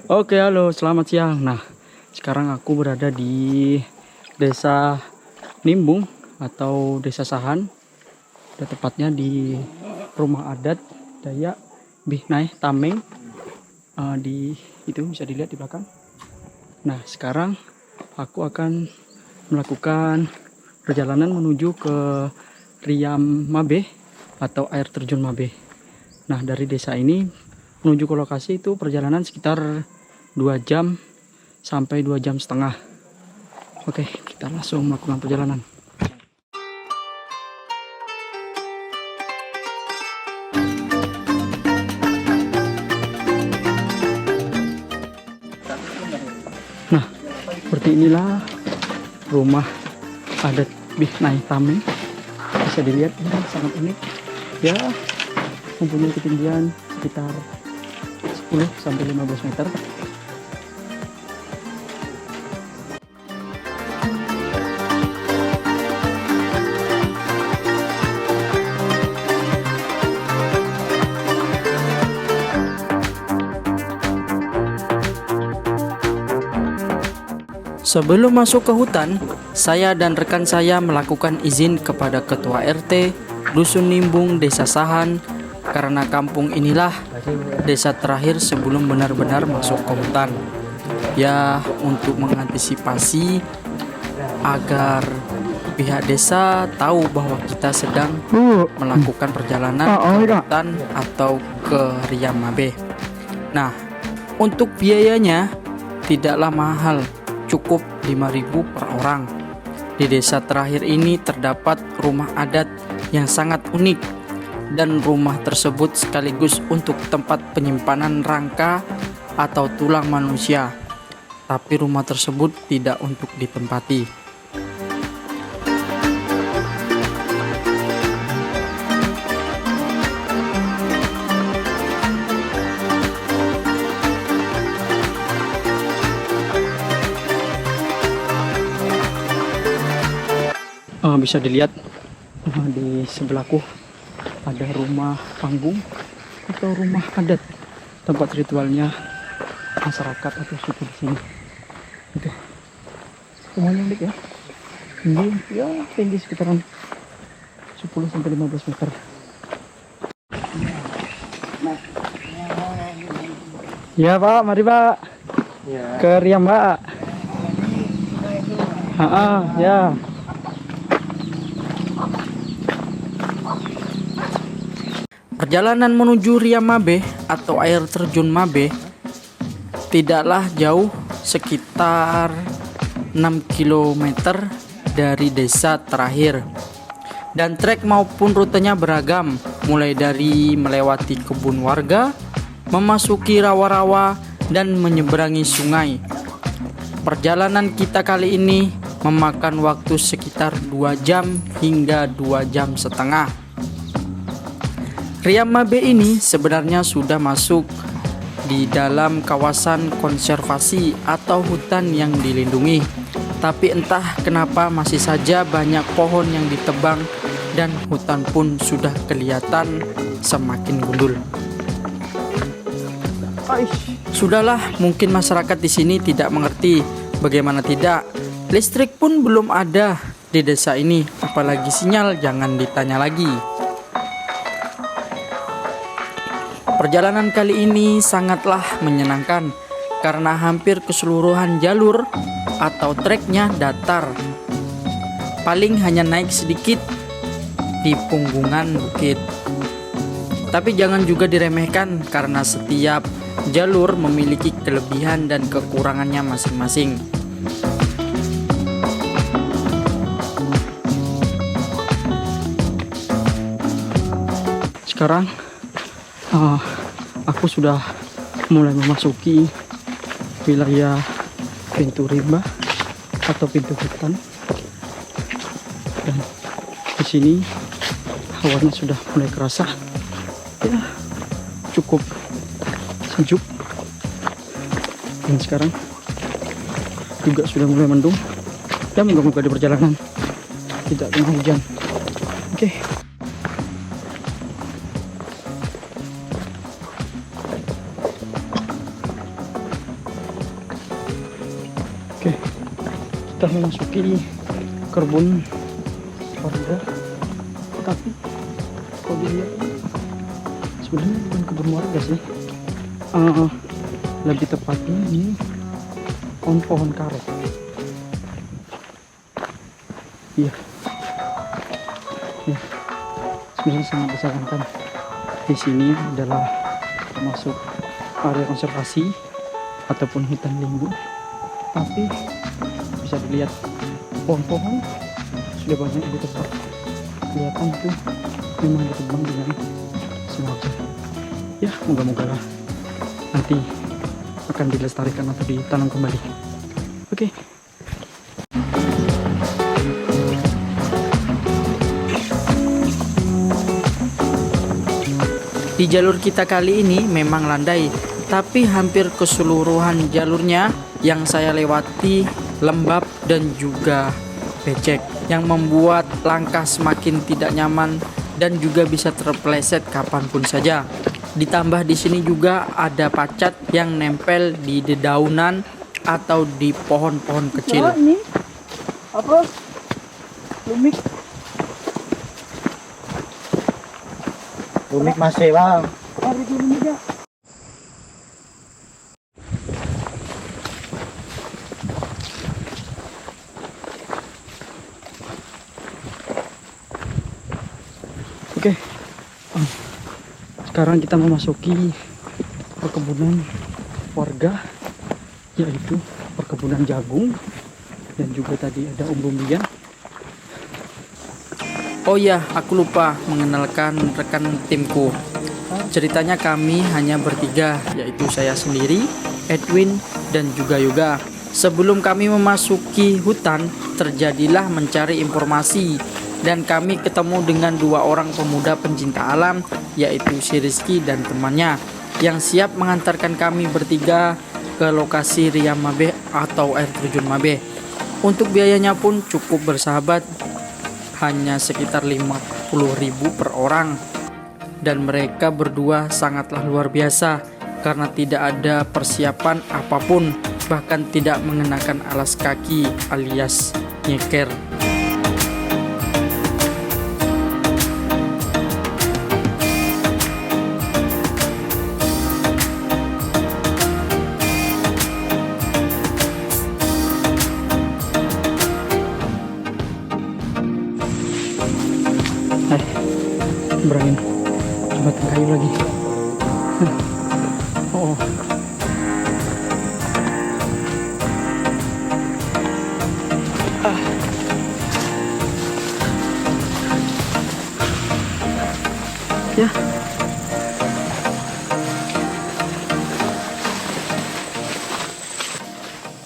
Oke, halo, selamat siang. Nah, sekarang aku berada di Desa Nimbung atau Desa Sahan. Tepatnya di rumah adat Dayak Bihnai Tameng. Di itu bisa dilihat di belakang. Nah, sekarang aku akan melakukan perjalanan menuju ke Riam Mabe atau air terjun Mabe. Nah, dari desa ini menuju ke lokasi itu perjalanan sekitar 2 jam sampai 2 jam setengah. Oke, kita langsung melakukan perjalanan. Nah, seperti inilah rumah adat Bihnai Tameng. Bisa dilihat ini sangat unik. Ya, mempunyai ketinggian sekitar 10 sampai 15 meter. Sebelum masuk ke hutan, saya dan rekan saya melakukan izin kepada Ketua RT Dusun Nimbung Desa Sahan karena kampung inilah desa terakhir sebelum benar-benar masuk ke hutan. Ya, untuk mengantisipasi agar pihak desa tahu bahwa kita sedang melakukan perjalanan ke hutan atau ke Riam Mabe. Nah, untuk biayanya tidaklah mahal, cukup 5.000 per orang. Di desa terakhir ini terdapat rumah adat yang sangat unik dan rumah tersebut sekaligus untuk tempat penyimpanan rangka atau tulang manusia. Tapi rumah tersebut tidak untuk ditempati. Bisa dilihat di sebelahku ada rumah panggung atau rumah adat, tempat ritualnya masyarakat atau suku di sini. Itu semuanya unik ya. Tinggi sekitaran 10 sampai 15 meter. Ya Pak, mari Pak. Ya. Ke Riam Pak. Ya. Perjalanan menuju Riam Mabe atau air terjun Mabe tidaklah jauh, sekitar 6 km dari desa terakhir. Dan trek maupun rutenya beragam, mulai dari melewati kebun warga, memasuki rawa-rawa, dan menyeberangi sungai. Perjalanan kita kali ini memakan waktu sekitar 2 jam hingga 2 jam setengah. Riam Mabe ini sebenarnya sudah masuk di dalam kawasan konservasi atau hutan yang dilindungi. Tapi entah kenapa masih saja banyak pohon yang ditebang dan hutan pun sudah kelihatan semakin gundul. Sudahlah, mungkin masyarakat di sini tidak mengerti. Bagaimana tidak? Listrik pun belum ada di desa ini, apalagi sinyal jangan ditanya lagi. Perjalanan kali ini sangatlah menyenangkan karena hampir keseluruhan jalur atau treknya datar. Paling hanya naik sedikit di punggungan bukit. Tapi jangan juga diremehkan karena setiap jalur memiliki kelebihan dan kekurangannya masing-masing. Sekarang aku sudah mulai memasuki wilayah pintu rimba atau pintu hutan, dan di sini hawanya sudah mulai kerasa, ya cukup sejuk, dan sekarang juga sudah mulai mendung. Ya, moga-moga di perjalanan tidak kena hujan. Oke. sudah memasuki kebun warga, tapi kalau dilihat sebenarnya bukan kebun warga sih, lebih tepatnya ini pohon karet. Iya, ya, sebenarnya sangat disayangkan. Di sini adalah termasuk area konservasi ataupun hutan lindung, tapi bisa dilihat pohon-pohon sudah banyak ditebang. Kelihatan itu memang ditebang dengan sengaja. Ya, moga-moga lah nanti akan dilestarikan atau ditanam kembali. Oke. Di jalur kita kali ini memang landai, tapi hampir keseluruhan jalurnya yang saya lewati lembab dan juga becek, yang membuat langkah semakin tidak nyaman dan juga bisa terpeleset kapanpun saja. Ditambah di sini juga ada pacat yang nempel di dedaunan atau di pohon-pohon kecil. Ini apa? Lumik. Lumik masih bang. Hari dulu juga. Oke, sekarang kita memasuki perkebunan warga, yaitu perkebunan jagung, dan juga tadi ada umbi-umbian. Oh ya, aku lupa mengenalkan rekan timku. Ceritanya kami hanya bertiga, yaitu saya sendiri, Edwin, dan juga Yoga. Sebelum kami memasuki hutan, terjadilah mencari informasi, dan kami ketemu dengan dua orang pemuda pencinta alam, yaitu si Rizky dan temannya, yang siap mengantarkan kami bertiga ke lokasi Riam Mabeh atau air terjun Mabeh. Untuk biayanya pun cukup bersahabat, hanya sekitar 50.000 per orang. Dan mereka berdua sangatlah luar biasa karena tidak ada persiapan apapun, bahkan tidak mengenakan alas kaki alias nyeker. Berangin jembatan kayu lagi. Oh, ya.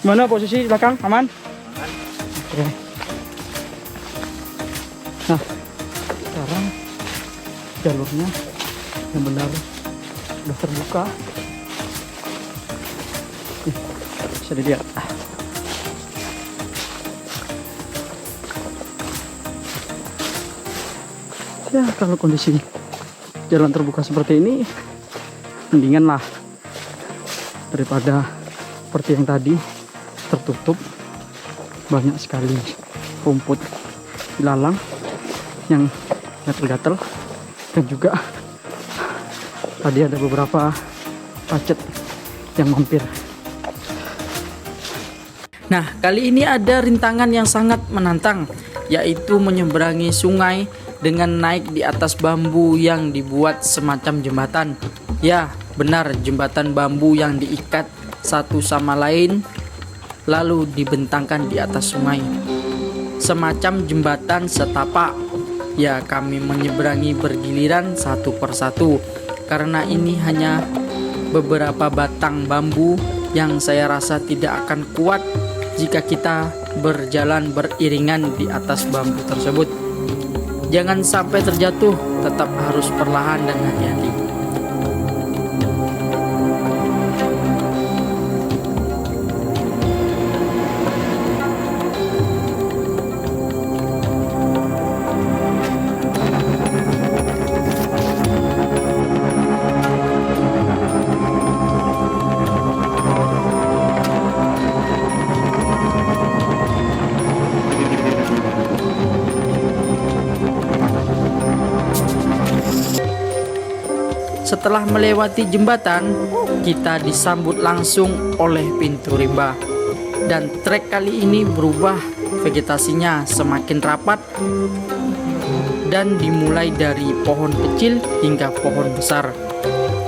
Mana posisi belakang? Aman? Oke. Nah, sekarang jalurnya yang benar sudah terbuka. Bisa dilihat. Ya, kalau kondisi jalan terbuka seperti ini, mendingan lah daripada seperti yang tadi tertutup. Banyak sekali rumput ilalang yang gatel-gatel, dan juga tadi ada beberapa pacet yang mampir. Nah, kali ini ada rintangan yang sangat menantang, yaitu menyeberangi sungai dengan naik di atas bambu yang dibuat semacam jembatan. Ya, benar, jembatan bambu yang diikat satu sama lain lalu dibentangkan di atas sungai. Semacam jembatan setapak. Ya, kami menyeberangi bergiliran satu persatu karena ini hanya beberapa batang bambu yang saya rasa tidak akan kuat jika kita berjalan beriringan di atas bambu tersebut. Jangan sampai terjatuh, tetap harus perlahan dan hati-hati. Setelah melewati jembatan, kita disambut langsung oleh pintu rimba. Dan trek kali ini berubah, vegetasinya semakin rapat dan dimulai dari pohon kecil hingga pohon besar.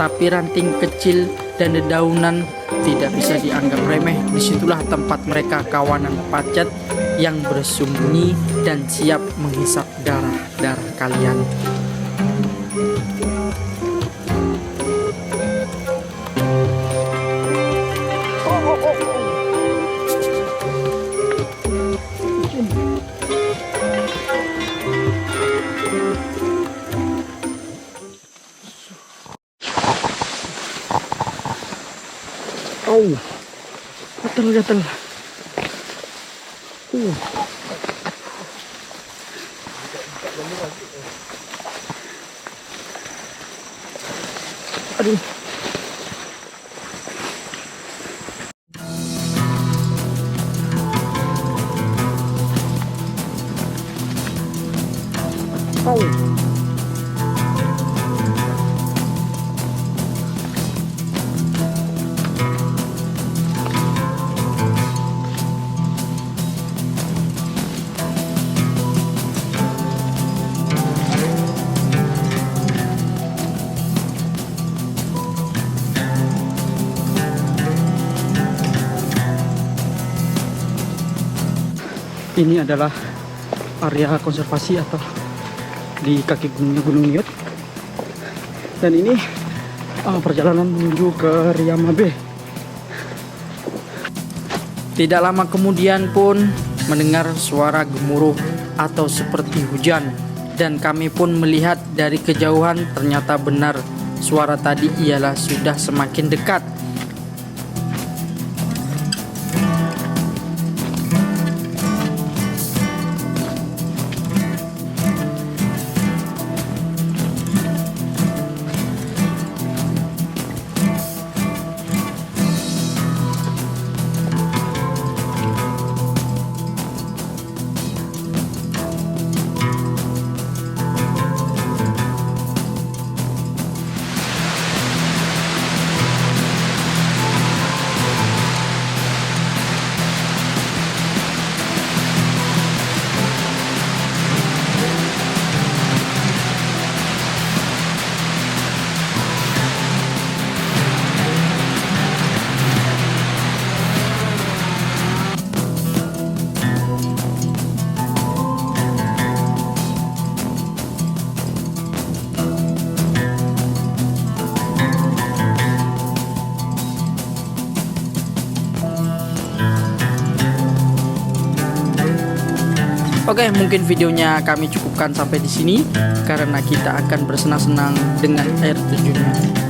Tapi ranting kecil dan dedaunan tidak bisa dianggap remeh. Disitulah tempat mereka, kawanan pacet yang bersembunyi dan siap menghisap darah-darah kalian. Oh, gatal. Aduh. Oh. Ini adalah area konservasi atau di kaki Gunung Niot, dan ini perjalanan menuju ke Riama Bay. Tidak lama kemudian pun mendengar suara gemuruh atau seperti hujan, dan kami pun melihat dari kejauhan. Ternyata benar, suara tadi ialah sudah semakin dekat. Oke, mungkin videonya kami cukupkan sampai di sini karena kita akan bersenang-senang dengan air terjunnya.